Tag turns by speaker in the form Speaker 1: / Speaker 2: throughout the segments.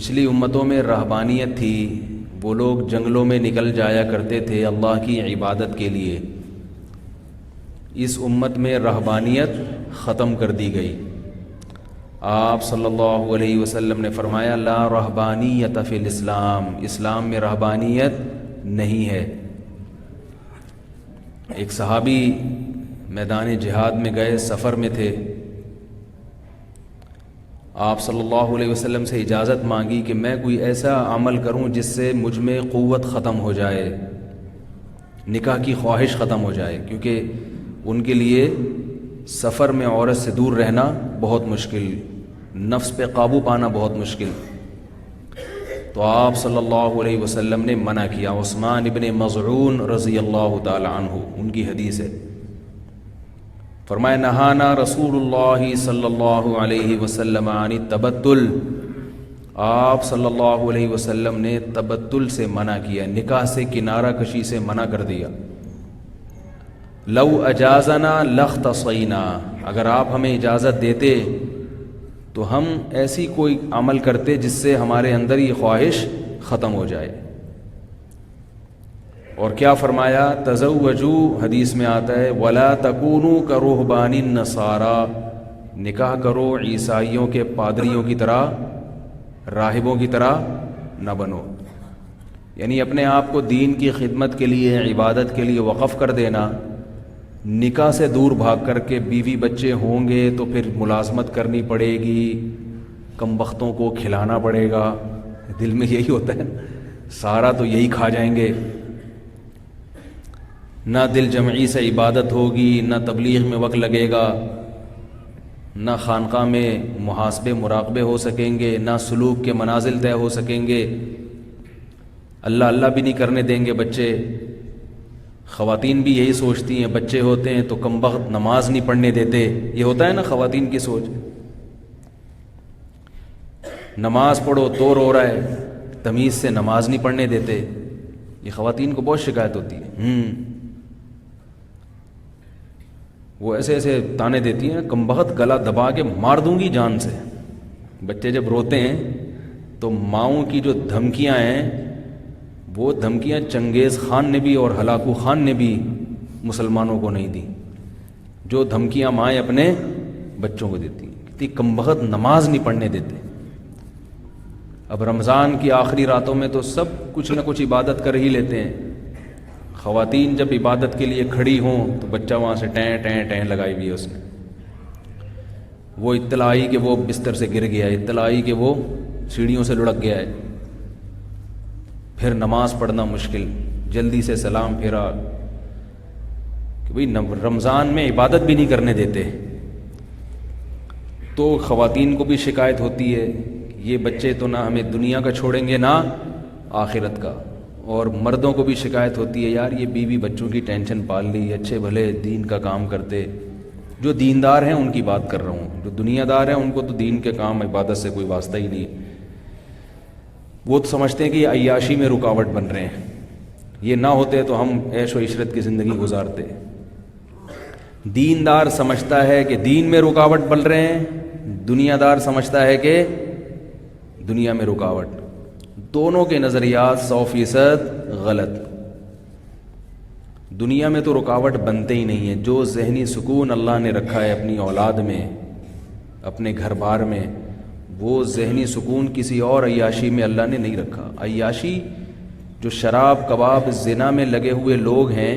Speaker 1: پچھلی امتوں میں رہبانیت تھی، وہ لوگ جنگلوں میں نکل جایا کرتے تھے اللہ کی عبادت کے لیے۔ اس امت میں رہبانیت ختم کر دی گئی۔ آپ صلی اللہ علیہ وسلم نے فرمایا لا رہبانیت فی الاسلام، اسلام میں رہبانیت نہیں ہے۔ ایک صحابی میدان جہاد میں گئے، سفر میں تھے، آپ صلی اللہ علیہ وسلم سے اجازت مانگی کہ میں کوئی ایسا عمل کروں جس سے مجھ میں قوت ختم ہو جائے، نکاح کی خواہش ختم ہو جائے، کیونکہ ان کے لیے سفر میں عورت سے دور رہنا بہت مشکل، نفس پہ قابو پانا بہت مشکل۔ تو آپ صلی اللہ علیہ وسلم نے منع کیا۔ عثمان ابن مظعون رضی اللہ تعالی عنہ، ان کی حدیث ہے، فرمایا نہانا رسول اللہ صلی اللہ علیہ وسلم عن التبتل، آپ صلی اللہ علیہ وسلم نے تبتل سے منع کیا، نکاح سے کنارہ کشی سے منع کر دیا۔ لو اجازنا لاختصینا، اگر آپ ہمیں اجازت دیتے تو ہم ایسی کوئی عمل کرتے جس سے ہمارے اندر یہ خواہش ختم ہو جائے۔ اور کیا فرمایا تزوجوا، حدیث میں آتا ہے ولا تکونوا کرہبان النصارى، نکاح کرو عیسائیوں کے پادریوں کی طرح، راہبوں کی طرح نہ بنو، یعنی اپنے آپ کو دین کی خدمت کے لیے، عبادت کے لیے وقف کر دینا۔ نکاح سے دور بھاگ کر کے بیوی بچے ہوں گے تو پھر ملازمت کرنی پڑے گی، کم بختوں کو کھلانا پڑے گا، دل میں یہی ہوتا ہے، سارا تو یہی کھا جائیں گے، نہ دل جمعی سے عبادت ہوگی، نہ تبلیغ میں وقت لگے گا، نہ خانقاہ میں محاسبے مراقبے ہو سکیں گے، نہ سلوک کے منازل طے ہو سکیں گے، اللہ اللہ بھی نہیں کرنے دیں گے بچے۔ خواتین بھی یہی سوچتی ہیں، بچے ہوتے ہیں تو کم بخت نماز نہیں پڑھنے دیتے، یہ ہوتا ہے نا خواتین کی سوچ، نماز پڑھو تو رو رہا ہے، تمیز سے نماز نہیں پڑھنے دیتے، یہ خواتین کو بہت شکایت ہوتی ہے۔ وہ ایسے ایسے تانے دیتی ہیں، کم بخت گلا دبا کے مار دوں گی جان سے۔ بچے جب روتے ہیں تو ماؤں کی جو دھمکیاں ہیں، وہ دھمکیاں چنگیز خان نے بھی اور ہلاکو خان نے بھی مسلمانوں کو نہیں دی، جو دھمکیاں مائیں اپنے بچوں کو دیتی ہیں، کتنی کم بخت نماز نہیں پڑھنے دیتے۔ اب رمضان کی آخری راتوں میں تو سب کچھ نہ کچھ عبادت کر ہی لیتے ہیں، خواتین جب عبادت کے لیے کھڑی ہوں تو بچہ وہاں سے ٹیں ٹیں ٹیں لگائی ہوئی ہے اس نے، وہ اطلاع آئی کہ وہ بستر سے گر گیا ہے، اطلاع آئی کہ وہ سیڑھیوں سے لڑک گیا ہے، پھر نماز پڑھنا مشکل، جلدی سے سلام پھیرا کہ بھئی رمضان میں عبادت بھی نہیں کرنے دیتے۔ تو خواتین کو بھی شکایت ہوتی ہے، یہ بچے تو نہ ہمیں دنیا کا چھوڑیں گے نہ آخرت کا، اور مردوں کو بھی شکایت ہوتی ہے، یار یہ بیوی بچوں کی ٹینشن پال لی، اچھے بھلے دین کا کام کرتے، جو دیندار ہیں ان کی بات کر رہا ہوں، جو دنیا دار ہیں ان کو تو دین کے کام عبادت سے کوئی واسطہ ہی نہیں، وہ تو سمجھتے ہیں کہ یہ عیاشی میں رکاوٹ بن رہے ہیں، یہ نہ ہوتے تو ہم عیش و عشرت کی زندگی گزارتے۔ دیندار سمجھتا ہے کہ دین میں رکاوٹ بن رہے ہیں، دنیا دار سمجھتا ہے کہ دنیا میں رکاوٹ، دونوں کے نظریات 100% غلط۔ دنیا میں تو رکاوٹ بنتے ہی نہیں ہے، جو ذہنی سکون اللہ نے رکھا ہے اپنی اولاد میں، اپنے گھر بار میں، وہ ذہنی سکون کسی اور عیاشی میں اللہ نے نہیں رکھا۔ عیاشی جو شراب کباب زنا میں لگے ہوئے لوگ ہیں،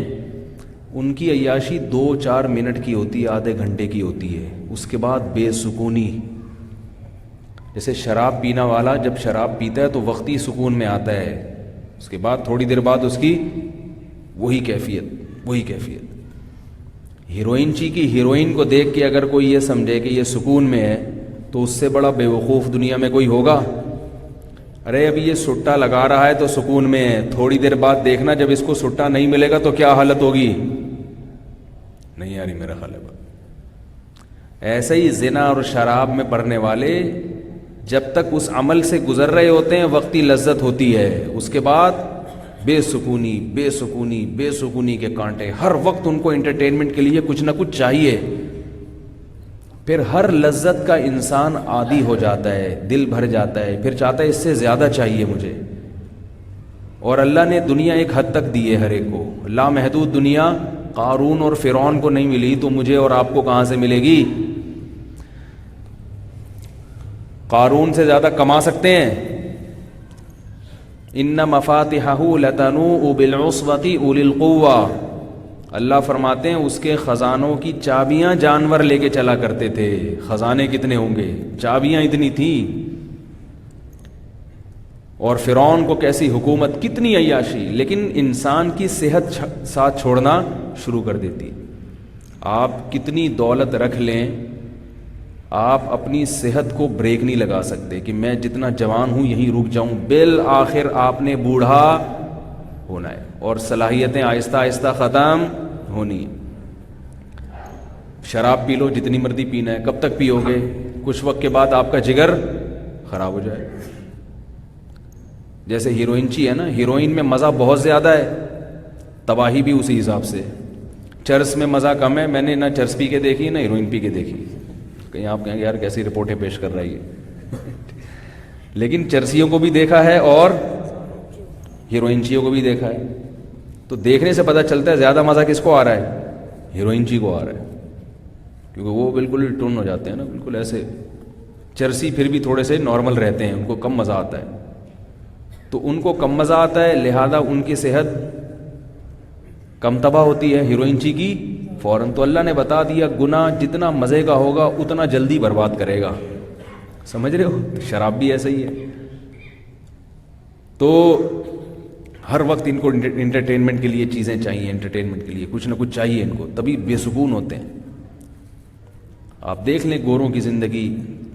Speaker 1: ان کی عیاشی 2-4 منٹ کی ہوتی ہے، آدھے گھنٹے کی ہوتی ہے، اس کے بعد بے سکونی۔ جیسے شراب پینے والا جب شراب پیتا ہے تو وقتی سکون میں آتا ہے، اس کے بعد تھوڑی دیر بعد اس کی وہی کیفیت۔ ہیروئن چی کی ہیروئن کو دیکھ کے اگر کوئی یہ سمجھے کہ یہ سکون میں ہے تو اس سے بڑا بے وقوف دنیا میں کوئی ہوگا؟ ارے ابھی یہ سٹا لگا رہا ہے تو سکون میں ہے، تھوڑی دیر بعد دیکھنا جب اس کو سٹا نہیں ملے گا تو کیا حالت ہوگی؟ نہیں آ رہی میرا خیال ہے۔ ایسے ہی زنا اور شراب میں پڑنے والے جب تک اس عمل سے گزر رہے ہوتے ہیں وقتی لذت ہوتی ہے، اس کے بعد بے سکونی کے کانٹے، ہر وقت ان کو انٹرٹینمنٹ کے لیے کچھ نہ کچھ چاہیے، پھر ہر لذت کا انسان عادی ہو جاتا ہے، دل بھر جاتا ہے، پھر چاہتا ہے اس سے زیادہ چاہیے مجھے. اور اللہ نے دنیا ایک حد تک دی ہے ہر ایک کو، لامحدود دنیا. قارون اور فرعون کو نہیں ملی تو مجھے اور آپ کو کہاں سے ملے گی؟ قارون سے زیادہ کما سکتے ہیں. ان مفاتحہ لتنوء بالعصبۃ اولی القوہ. اللہ فرماتے ہیں اس کے خزانوں کی چابیاں جانور لے کے چلا کرتے تھے. خزانے کتنے ہوں گے، چابیاں اتنی تھیں. اور فرعون کو کیسی حکومت، کتنی عیاشی، لیکن انسان کی صحت ساتھ چھوڑنا شروع کر دیتی. آپ کتنی دولت رکھ لیں، آپ اپنی صحت کو بریک نہیں لگا سکتے کہ میں جتنا جوان ہوں یہیں رک جاؤں. بالآخر آپ نے بوڑھا ہونا ہے اور صلاحیتیں آہستہ آہستہ ختم ہونی. شراب پی لو جتنی مرضی پینا ہے، کب تک پیو گے؟ کچھ وقت کے بعد آپ کا جگر خراب ہو جائے. جیسے ہیروئنچی ہے نا، ہیروئن میں مزہ بہت زیادہ ہے، تباہی بھی اسی حساب سے. چرس میں مزہ کم ہے. میں نے نہ چرس پی کے دیکھی نہ ہیروئن پی کے دیکھی. کہیں آپ کہیں گے یار کیسی رپورٹیں پیش کر رہی ہے. لیکن چرسیوں کو بھی دیکھا ہے اور ہیروئنچیوں کو بھی دیکھا ہے. تو دیکھنے سے پتہ چلتا ہے زیادہ مزہ کس کو آ رہا ہے؟ ہیروئنچی کو آ رہا ہے، کیونکہ وہ بالکل ٹون ہو جاتے ہیں نا، بالکل ایسے. چرسی پھر بھی تھوڑے سے نارمل رہتے ہیں، ان کو کم مزہ آتا ہے. تو ان کو کم مزہ آتا ہے، لہذا ان کی صحت کم تباہ ہوتی ہے. ہیروئنچی کی فوراً. تو اللہ نے بتا دیا گناہ جتنا مزے کا ہوگا اتنا جلدی برباد کرے گا. سمجھ رہے ہو؟ شراب بھی ایسا ہی ہے. تو ہر وقت ان کو انٹرٹینمنٹ کے لیے چیزیں چاہیے، انٹرٹینمنٹ کے لیے کچھ نہ کچھ چاہیے ان کو، تبھی بے سکون ہوتے ہیں. آپ دیکھ لیں گوروں کی زندگی،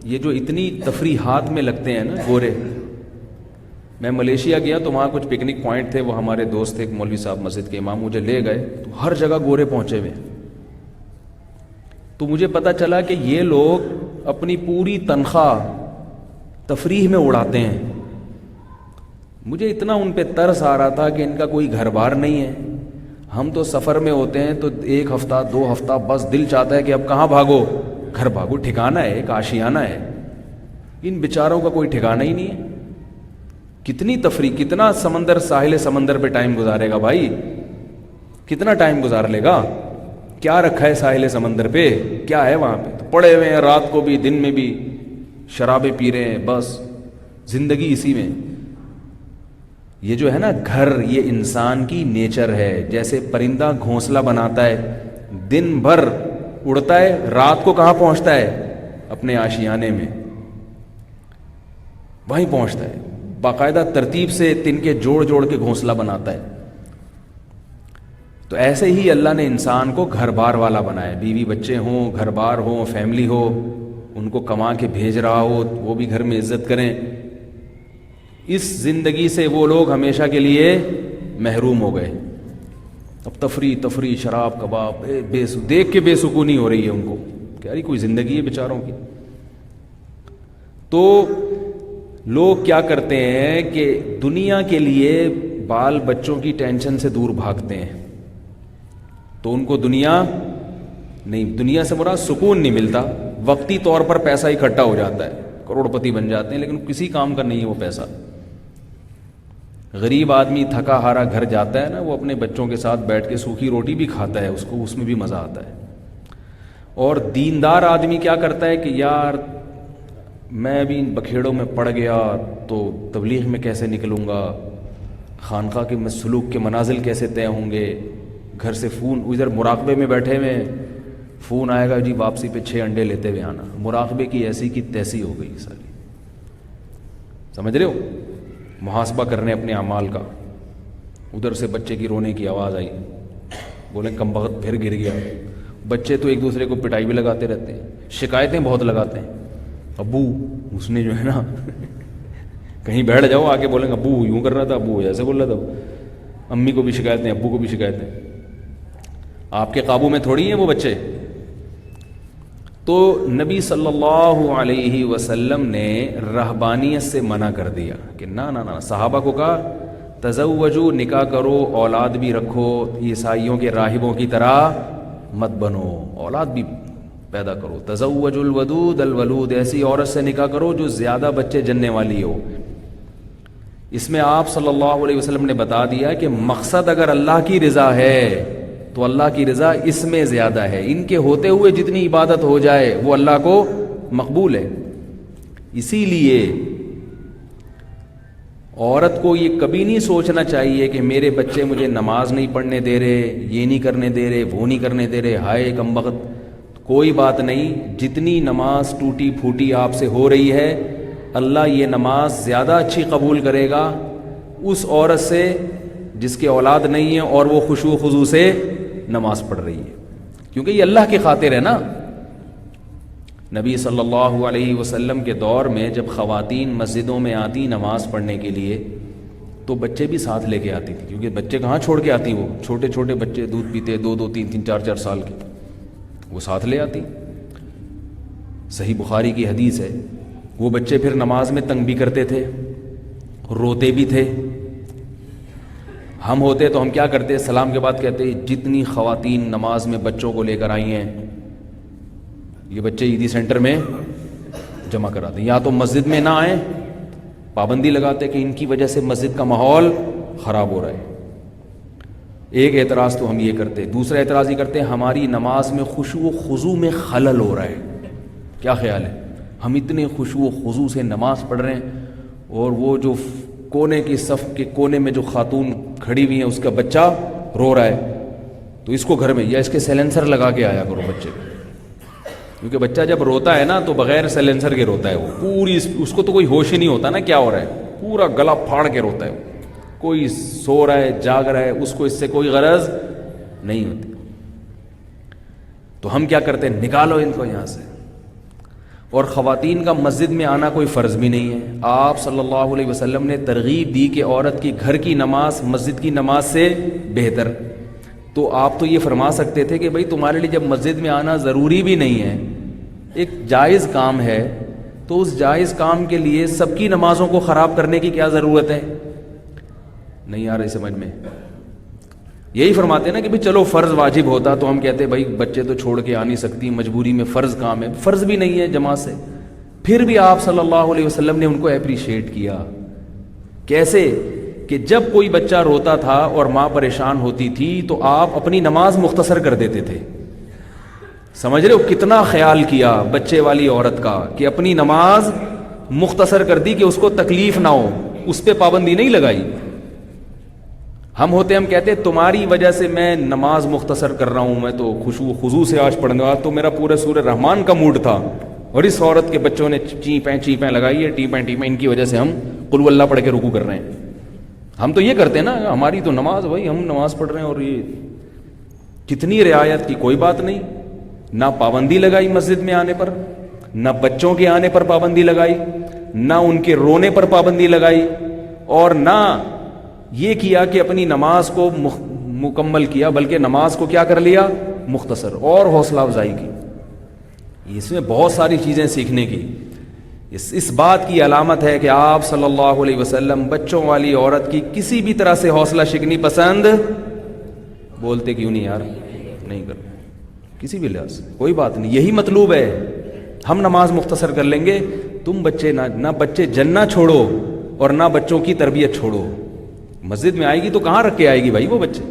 Speaker 1: یہ جو اتنی تفریحات میں لگتے ہیں نا گورے. میں ملیشیا گیا تو وہاں کچھ پکنک پوائنٹ تھے، وہ ہمارے دوست تھے ایک مولوی صاحب مسجد کے امام، مجھے لے گئے تو ہر جگہ گورے پہنچے ہوئے. تو مجھے پتا چلا کہ یہ لوگ اپنی پوری تنخواہ تفریح میں اڑاتے ہیں. مجھے اتنا ان پہ ترس آ رہا تھا کہ ان کا کوئی گھر بار نہیں ہے. ہم تو سفر میں ہوتے ہیں تو ایک ہفتہ 2 ہفتہ بس دل چاہتا ہے کہ اب کہاں بھاگو، گھر بھاگو. ٹھکانہ ہے، ایک آشیانہ ہے. ان بیچاروں کا کوئی ٹھکانہ ہی نہیں ہے. کتنی تفریح، کتنا سمندر، ساحل سمندر پہ ٹائم گزارے گا بھائی؟ کتنا ٹائم گزار لے گا؟ کیا رکھا ہے ساحل سمندر پہ؟ کیا ہے وہاں پہ؟ تو پڑے ہوئے ہیں رات کو بھی دن میں بھی، شرابیں پی رہے ہیں، بس زندگی اسی میں. یہ جو ہے نا گھر، یہ انسان کی نیچر ہے. جیسے پرندہ گھونسلہ بناتا ہے، دن بھر اڑتا ہے، رات کو کہاں پہنچتا ہے؟ اپنے آشیانے میں وہیں پہنچتا ہے. باقاعدہ ترتیب سے تنکے جوڑ جوڑ کے گھونسلہ بناتا ہے. تو ایسے ہی اللہ نے انسان کو گھر بار والا بنایا. بیوی بچے ہوں، گھر بار ہوں، فیملی ہو، ان کو کما کے بھیج رہا ہو، وہ بھی گھر میں عزت کریں. اس زندگی سے وہ لوگ ہمیشہ کے لیے محروم ہو گئے. اب تفریح، شراب، کباب، دیکھ کے بے سکونی ہو رہی ہے ان کو. کیا رہی کوئی زندگی ہے بیچاروں کی؟ تو لوگ کیا کرتے ہیں کہ دنیا کے لیے بال بچوں کی ٹینشن سے دور بھاگتے ہیں. تو ان کو دنیا نہیں، دنیا سے مراد سکون نہیں ملتا. وقتی طور پر پیسہ اکٹھا ہو جاتا ہے، کروڑ پتی بن جاتے ہیں، لیکن کسی کام کا نہیں ہے وہ پیسہ. غریب آدمی تھکا ہارا گھر جاتا ہے نا، وہ اپنے بچوں کے ساتھ بیٹھ کے سوکھی روٹی بھی کھاتا ہے، اس میں بھی مزہ آتا ہے. اور دیندار آدمی کیا کرتا ہے کہ یار میں بھی ان بکھیڑوں میں پڑ گیا تو تبلیغ میں کیسے نکلوں گا، خانقاہ کے میں سلوک کے منازل کیسے طے ہوں گے. گھر سے فون، ادھر مراقبے میں بیٹھے ہوئے فون آئے گا جی واپسی پہ 6 انڈے لیتے ہوئے آنا. مراقبے کی ایسی کی تیسی ہو گئی ساری. سمجھ رہے ہو؟ محاسبہ کرنے اپنے اعمال کا. ادھر سے بچے کی رونے کی آواز آئی، بولیں کم بخت پھر گر گیا. بچے تو ایک دوسرے کو پٹائی بھی لگاتے رہتے ہیں، شکایتیں بہت لگاتے ہیں. ابو اس نے جو ہے نا کہیں بیٹھ جاؤ آ کے بولیں ابو یوں کر رہا تھا، ابو ایسے بول رہا تھا. امی کو بھی شکایتیں، ابو کو بھی شکایتیں. آپ کے قابو میں تھوڑی ہیں وہ بچے. تو نبی صلی اللہ علیہ وسلم نے رہبانیت سے منع کر دیا کہ نہ. صحابہ کو کہا تزوجو، نکاح کرو، اولاد بھی رکھو، عیسائیوں کے راہبوں کی طرح مت بنو. اولاد بھی پیدا کرو. تزوج الودود الولود, ایسی عورت سے نکاح کرو جو زیادہ بچے جننے والی ہو. اس میں آپ صلی اللہ علیہ وسلم نے بتا دیا کہ مقصد اگر اللہ کی رضا ہے تو اللہ کی رضا اس میں زیادہ ہے. ان کے ہوتے ہوئے جتنی عبادت ہو جائے وہ اللہ کو مقبول ہے. اسی لیے عورت کو یہ کبھی نہیں سوچنا چاہیے کہ میرے بچے مجھے نماز نہیں پڑھنے دے رہے, یہ نہیں کرنے دے رہے, وہ نہیں کرنے دے رہے, ہائے کمبخت. کوئی بات نہیں, جتنی نماز ٹوٹی پھوٹی آپ سے ہو رہی ہے اللہ یہ نماز زیادہ اچھی قبول کرے گا اس عورت سے جس کے اولاد نہیں ہے اور وہ خشوع و خضوع سے نماز پڑھ رہی ہے, کیونکہ یہ اللہ کی خاطر ہے نا. نبی صلی اللہ علیہ وسلم کے دور میں جب خواتین مسجدوں میں آتی نماز پڑھنے کے لیے تو بچے بھی ساتھ لے کے آتی تھی, کیونکہ بچے کہاں چھوڑ کے آتی, وہ چھوٹے چھوٹے بچے دودھ پیتے 2-2, 3-3, 4-4 سال کے, وہ ساتھ لے آتی. صحیح بخاری کی حدیث ہے. وہ بچے پھر نماز میں تنگ بھی کرتے تھے, روتے بھی تھے. ہم ہوتے تو ہم کیا کرتے, سلام کے بعد کہتے جتنی خواتین نماز میں بچوں کو لے کر آئی ہیں یہ بچے عیدی سینٹر میں جمع کراتے, یا تو مسجد میں نہ آئیں, پابندی لگاتے کہ ان کی وجہ سے مسجد کا ماحول خراب ہو رہا ہے. ایک اعتراض تو ہم یہ کرتے. دوسرا اعتراض یہ کرتے ہماری نماز میں خشوع و خضوع میں خلل ہو رہا ہے. کیا خیال ہے, ہم اتنے خشوع و خضوع سے نماز پڑھ رہے ہیں اور وہ جو کونے کی صف کے کونے میں جو خاتون کھڑی ہوئی ہیں اس کا بچہ رو رہا ہے, تو اس کو گھر میں یا اس کے سیلنسر لگا کے آیا کرو بچے کو, کیونکہ بچہ جب روتا ہے نا تو بغیر سیلنسر کے روتا ہے, وہ پوری اس کو تو کوئی ہوش ہی نہیں ہوتا نا کیا ہو رہا ہے, پورا گلا پھاڑ کے روتا ہے. کوئی سو رہا ہے جاگ رہا ہے, اس کو اس سے کوئی غرض نہیں ہوتی. تو ہم کیا کرتے ہیں, نکالو ان کو یہاں سے. اور خواتین کا مسجد میں آنا کوئی فرض بھی نہیں ہے. آپ صلی اللہ علیہ وسلم نے ترغیب دی کہ عورت کی گھر کی نماز مسجد کی نماز سے بہتر. تو آپ تو یہ فرما سکتے تھے کہ بھئی تمہارے لیے جب مسجد میں آنا ضروری بھی نہیں ہے, ایک جائز کام ہے, تو اس جائز کام کے لیے سب کی نمازوں کو خراب کرنے کی کیا ضرورت ہے. نہیں آ رہی سمجھ میں. یہی فرماتے ہیں نا کہ بھئی چلو فرض واجب ہوتا تو ہم کہتے بھائی بچے تو چھوڑ کے آ نہیں سکتی, مجبوری میں فرض کام ہے. فرض بھی نہیں ہے جماعت سے, پھر بھی آپ صلی اللہ علیہ وسلم نے ان کو اپریشیٹ کیا. کیسے کہ جب کوئی بچہ روتا تھا اور ماں پریشان ہوتی تھی تو آپ اپنی نماز مختصر کر دیتے تھے. سمجھ رہے ہو کتنا خیال کیا بچے والی عورت کا, کہ اپنی نماز مختصر کر دی کہ اس کو تکلیف نہ ہو, اس پہ پابندی نہیں لگائی. ہم ہوتے ہم کہتے تمہاری وجہ سے میں نماز مختصر کر رہا ہوں, میں تو خشوع خضوع سے آج پڑھنے والا, تو میرا پورے سورہ رحمان کا موڈ تھا, اور اس عورت کے بچوں نے چیپیں لگائی ہے, ٹیپیں, ان کی وجہ سے ہم قل ہو اللہ پڑھ کے رکوع کر رہے ہیں. ہم تو یہ کرتے ہیں نا, ہماری تو نماز, بھائی ہم نماز پڑھ رہے ہیں اور یہ کتنی رعایت کی, کوئی بات نہیں. نہ پابندی لگائی مسجد میں آنے پر, نہ بچوں کے آنے پر پابندی لگائی, نہ ان کے رونے پر پابندی لگائی, اور نہ یہ کیا کہ اپنی نماز کو مکمل کیا, بلکہ نماز کو کیا کر لیا, مختصر, اور حوصلہ افزائی کی. اس میں بہت ساری چیزیں سیکھنے کی. اس بات کی علامت ہے کہ آپ صلی اللہ علیہ وسلم بچوں والی عورت کی کسی بھی طرح سے حوصلہ شکنی پسند, بولتے کیوں نہیں یار, نہیں کرتے کسی بھی لحاظ سے, کوئی بات نہیں. یہی مطلوب ہے, ہم نماز مختصر کر لیں گے, تم بچے نہ بچے جننا چھوڑو اور نہ بچوں کی تربیت چھوڑو. مسجد میں آئے گی تو کہاں رکھ کے آئے گی بھائی, وہ بچے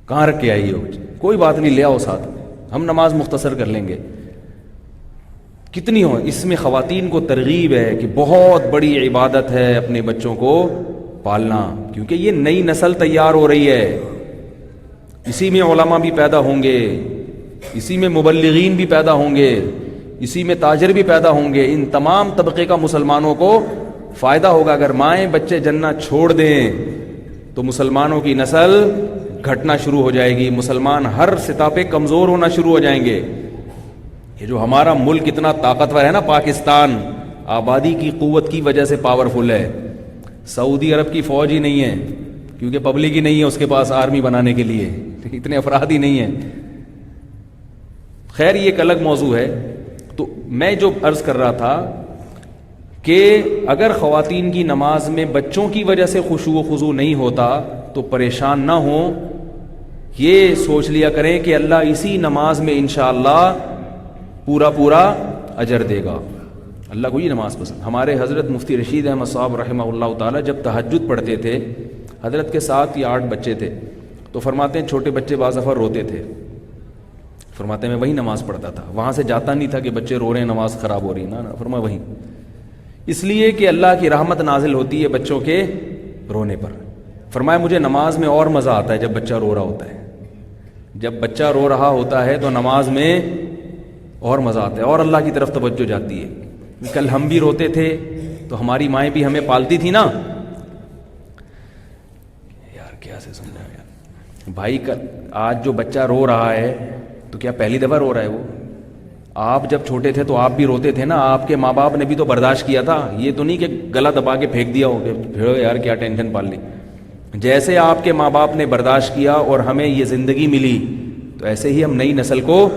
Speaker 1: کہاں رکھ کے آئے گی وہ بچے, کوئی بات نہیں, لے آؤ ساتھ میں, ہم نماز مختصر کر لیں گے. کتنی ہو اس میں خواتین کو ترغیب ہے کہ بہت بڑی عبادت ہے اپنے بچوں کو پالنا, کیونکہ یہ نئی نسل تیار ہو رہی ہے. اسی میں علماء بھی پیدا ہوں گے, اسی میں مبلغین بھی پیدا ہوں گے, اسی میں تاجر بھی پیدا ہوں گے. ان تمام طبقے کا مسلمانوں کو فائدہ ہوگا. اگر مائیں بچے جننا چھوڑ دیں تو مسلمانوں کی نسل گھٹنا شروع ہو جائے گی, مسلمان ہر سطح پہ کمزور ہونا شروع ہو جائیں گے. یہ جو ہمارا ملک اتنا طاقتور ہے نا, پاکستان آبادی کی قوت کی وجہ سے پاورفل ہے. سعودی عرب کی فوج ہی نہیں ہے, کیونکہ پبلک ہی نہیں ہے اس کے پاس آرمی بنانے کے لیے, اتنے افراد ہی نہیں ہیں. خیر یہ ایک الگ موضوع ہے. تو میں جو عرض کر رہا تھا کہ اگر خواتین کی نماز میں بچوں کی وجہ سے خشوع و خضوع نہیں ہوتا تو پریشان نہ ہوں یہ سوچ لیا کریں کہ اللہ اسی نماز میں انشاءاللہ پورا اجر دے گا. اللہ کو یہ نماز پسند. ہمارے حضرت مفتی رشید احمد صاحب رحمہ اللہ تعالیٰ جب تہجد پڑھتے تھے، حضرت کے 7 یا 8 بچے تھے، تو فرماتے ہیں چھوٹے بچے بعض دفعہ روتے تھے، فرماتے ہیں میں وہی نماز پڑھتا تھا، وہاں سے جاتا نہیں تھا کہ بچے رو رہے ہیں نماز خراب ہو رہی نا، فرمایا وہی. اس لیے کہ اللہ کی رحمت نازل ہوتی ہے بچوں کے رونے پر. فرمایا مجھے نماز میں اور مزہ آتا ہے جب بچہ رو رہا ہوتا ہے. جب بچہ رو رہا ہوتا ہے تو نماز میں اور مزہ آتا ہے اور اللہ کی طرف توجہ جاتی ہے. کل ہم بھی روتے تھے تو ہماری مائیں بھی ہمیں پالتی تھی نا. یار کیا سے سمجھا یار بھائی، آج جو بچہ رو رہا ہے تو کیا پہلی دفعہ رو رہا ہے وہ؟ آپ جب چھوٹے تھے تو آپ بھی روتے تھے نا، آپ کے ماں باپ نے بھی تو برداشت کیا تھا. یہ تو نہیں کہ گلا دبا کے پھینک دیا ہو کہ پھر یار کیا ٹینشن پال لی. جیسے آپ کے ماں باپ نے برداشت کیا اور ہمیں یہ زندگی ملی، تو ایسے ہی ہم نئی نسل کو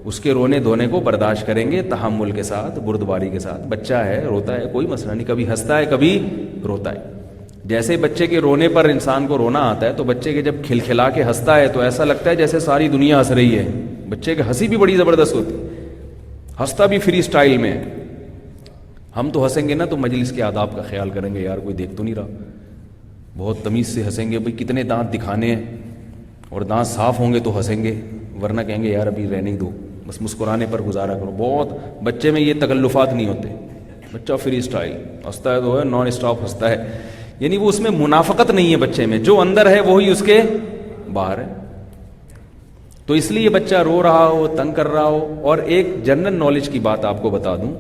Speaker 1: اس کے رونے دھونے کو برداشت کریں گے، تحمل کے ساتھ، بردباری کے ساتھ. بچہ ہے روتا ہے کوئی مسئلہ نہیں، کبھی ہنستا ہے کبھی روتا ہے. جیسے بچے کے رونے پر انسان کو رونا آتا ہے، تو بچے کے جب کھلکھلا کے ہنستا ہے تو ایسا لگتا ہے جیسے ساری دنیا ہنس رہی ہے. بچے کی ہنسی بھی بڑی زبردست ہوتی ہے، ہنستا بھی فری سٹائل میں. ہم تو ہنسیں گے نا تو مجلس کے آداب کا خیال کریں گے، یار کوئی دیکھ تو نہیں رہا، بہت تمیز سے ہنسیں گے. بھئی کتنے دانت دکھانے ہیں، اور دانت صاف ہوں گے تو ہنسیں گے، ورنہ کہیں گے یار ابھی رہنے دو، بس مسکرانے پر گزارا کرو. بہت بچے میں یہ تکلفات نہیں ہوتے، بچہ فری سٹائل ہنستا ہے تو ہے، نان اسٹاپ ہنستا ہے. یعنی وہ اس میں منافقت نہیں ہے بچے میں، جو اندر ہے وہی اس کے باہر ہے. تو اس لیے بچہ رو رہا ہو، تنگ کر رہا ہو. اور ایک جنرل نالج کی بات آپ کو بتا دوں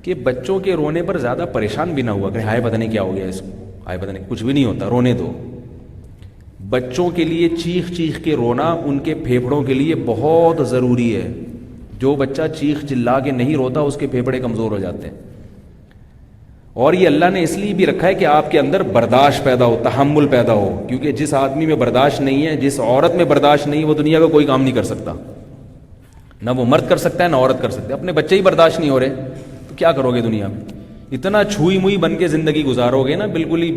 Speaker 1: کہ بچوں کے رونے پر زیادہ پریشان بھی نہ ہوا کہ ہائے پتہ نہیں کیا ہو گیا اس کو، ہائے پتہ نہیں، کچھ بھی نہیں ہوتا، رونے دو. بچوں کے لیے چیخ چیخ کے رونا ان کے پھیپھڑوں کے لیے بہت ضروری ہے. جو بچہ چیخ چلا کے نہیں روتا اس کے پھیپھڑے کمزور ہو جاتے ہیں. اور یہ اللہ نے اس لیے بھی رکھا ہے کہ آپ کے اندر برداشت پیدا ہو، تحمل پیدا ہو. کیونکہ جس آدمی میں برداشت نہیں ہے، جس عورت میں برداشت نہیں ہے، وہ دنیا کا کوئی کام نہیں کر سکتا. نہ وہ مرد کر سکتا ہے نہ عورت کر سکتا ہے. اپنے بچے ہی برداشت نہیں ہو رہے تو کیا کرو گے دنیا میں؟ اتنا چھوئی موئی بن کے زندگی گزارو گے نا، بالکل ہی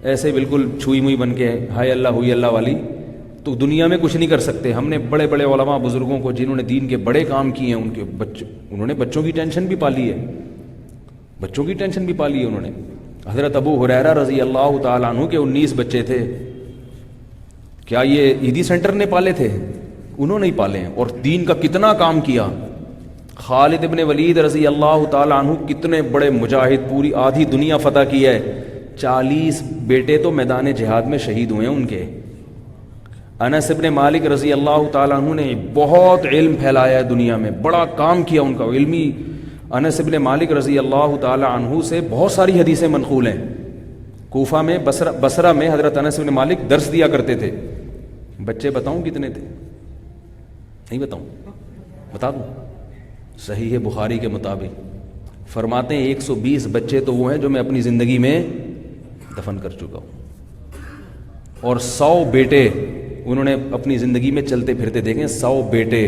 Speaker 1: ایسے بالکل چھوئی موئی بن کے ہائے اللہ ہوئی اللہ والی، تو دنیا میں کچھ نہیں کر سکتے. ہم نے بڑے بڑے علماء بزرگوں کو جنہوں نے دین کے بڑے کام کیے ہیں، انہوں نے بچوں کی ٹینشن بھی پالی ہے، بچوں کی ٹینشن بھی پالی ہے انہوں نے. حضرت ابو ہریرہ رضی اللہ تعالیٰ عنہ کے 19 بچے تھے. کیا یہ عیدی سینٹر نے پالے تھے؟ انہوں نے ہی پالے ہیں. اور دین کا کتنا کام کیا. خالد ابن ولید رضی اللہ تعالیٰ عنہ کتنے بڑے مجاہد، پوری آدھی دنیا فتح کی ہے. 40 بیٹے تو میدان جہاد میں شہید ہوئے ہیں ان کے. انس ابن مالک رضی اللہ تعالیٰ عنہ نے بہت علم پھیلایا ہے دنیا میں، بڑا کام کیا ان کا علمی. انس ابن مالک رضی اللہ تعالیٰ عنہ سے بہت ساری حدیثیں منقول ہیں. کوفہ میں، بصرہ میں حضرت انس ابن مالک درس دیا کرتے تھے. بچے بتاؤں کتنے تھے؟ نہیں بتاؤں؟ بتا دوں. صحیح بخاری کے مطابق فرماتے ہیں 120 بچے تو وہ ہیں جو میں اپنی زندگی میں دفن کر چکا ہوں، اور 100 بیٹے انہوں نے اپنی زندگی میں چلتے پھرتے دیکھیں. 100 بیٹے.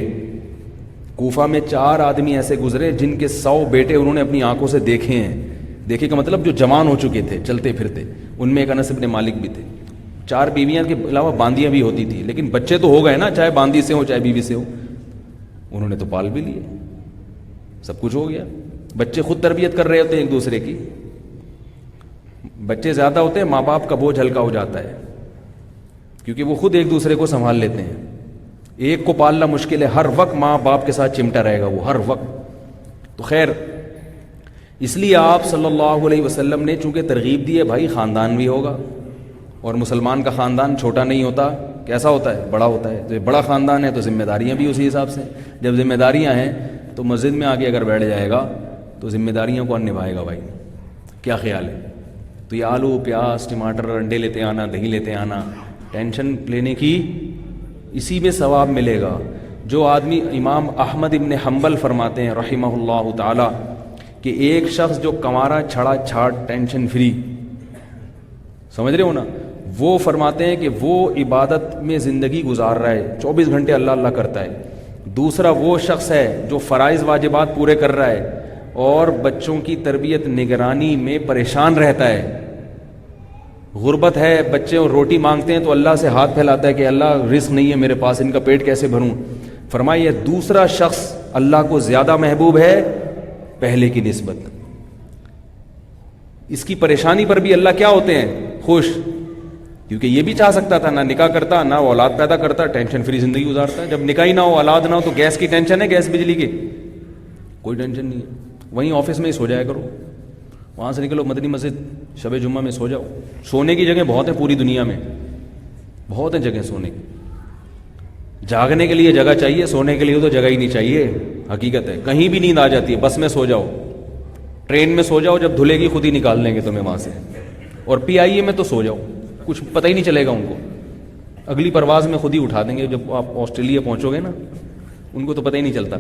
Speaker 1: کوفہ میں 4 آدمی ایسے گزرے جن کے 100 بیٹے انہوں نے اپنی آنکھوں سے دیکھے ہیں. دیکھے کا مطلب جو جوان ہو چکے تھے چلتے پھرتے. ان میں ایک انس ابن مالک بھی تھے. 4 بیویاں کے علاوہ باندیاں بھی ہوتی تھی، لیکن بچے تو ہو گئے نا، چاہے باندی سے ہو چاہے بیوی سے ہو. انہوں نے تو پال بھی لیے، سب کچھ ہو گیا. بچے خود تربیت کر رہے ہوتے ہیں ایک دوسرے کی. بچے زیادہ ہوتے ہیں ماں باپ کا بوجھ ہلکا ہو جاتا ہے، کیونکہ وہ خود ایک دوسرے کو سنبھال لیتے ہیں. ایک کو پالنا مشکل ہے، ہر وقت ماں باپ کے ساتھ چمٹا رہے گا وہ ہر وقت. تو خیر، اس لیے آپ صلی اللہ علیہ وسلم نے چونکہ ترغیب دی ہے بھائی خاندان بھی ہوگا، اور مسلمان کا خاندان چھوٹا نہیں ہوتا، کیسا ہوتا ہے؟ بڑا ہوتا ہے. تو بڑا خاندان ہے تو ذمہ داریاں بھی اسی حساب سے. جب ذمہ داریاں ہیں تو مسجد میں آ کے اگر بیٹھ جائے گا تو ذمہ داریاں کون نبھائے گا بھائی؟ کیا خیال ہے؟ تو یہ آلو پیاز ٹماٹر انڈے لیتے آنا، دہی لیتے آنا، ٹینشن لینے کی، اسی میں ثواب ملے گا. جو آدمی، امام احمد ابن حنبل فرماتے ہیں رحمہ اللہ تعالی کہ ایک شخص جو کمارا چھڑا چھاٹ ٹینشن فری، سمجھ رہے ہو نا، وہ فرماتے ہیں کہ وہ عبادت میں زندگی گزار رہا ہے، 24 گھنٹے اللہ اللہ کرتا ہے. دوسرا وہ شخص ہے جو فرائض واجبات پورے کر رہا ہے اور بچوں کی تربیت نگرانی میں پریشان رہتا ہے. غربت ہے، بچے روٹی مانگتے ہیں تو اللہ سے ہاتھ پھیلاتا ہے کہ اللہ رزق نہیں ہے میرے پاس، ان کا پیٹ کیسے بھروں؟ فرمایا یہ دوسرا شخص اللہ کو زیادہ محبوب ہے پہلے کی نسبت. اس کی پریشانی پر بھی اللہ کیا ہوتے ہیں؟ خوش. کیونکہ یہ بھی چاہ سکتا تھا نہ نکاح کرتا، نہ اولاد پیدا کرتا، ٹینشن فری زندگی گزارتا ہے. جب نکاح ہی نہ ہو، اولاد نہ ہو، تو گیس کی ٹینشن ہے؟ گیس بجلی کی کوئی ٹینشن نہیں ہے. وہیں آفس میں ہی سو جایا کرو، وہاں سے نکلو مدنی مسجد شب جمعہ میں سو جاؤ. سونے کی جگہ بہت ہیں پوری دنیا میں، بہت ہیں جگہ سونے کی. جاگنے کے لیے جگہ چاہیے، سونے کے لیے تو جگہ ہی نہیں چاہیے. حقیقت ہے. کہیں بھی نیند آ جاتی ہے، بس میں سو جاؤ، ٹرین میں سو جاؤ، جب دھلے گی خود ہی نکال لیں گے تمہیں وہاں سے. اور پی آئی اے میں تو سو جاؤ، کچھ پتہ ہی نہیں چلے گا ان کو. اگلی پرواز میں خود ہی اٹھا دیں گے. جب آپ آسٹریلیا پہنچو گے نا، ان کو تو پتہ ہی نہیں چلتا.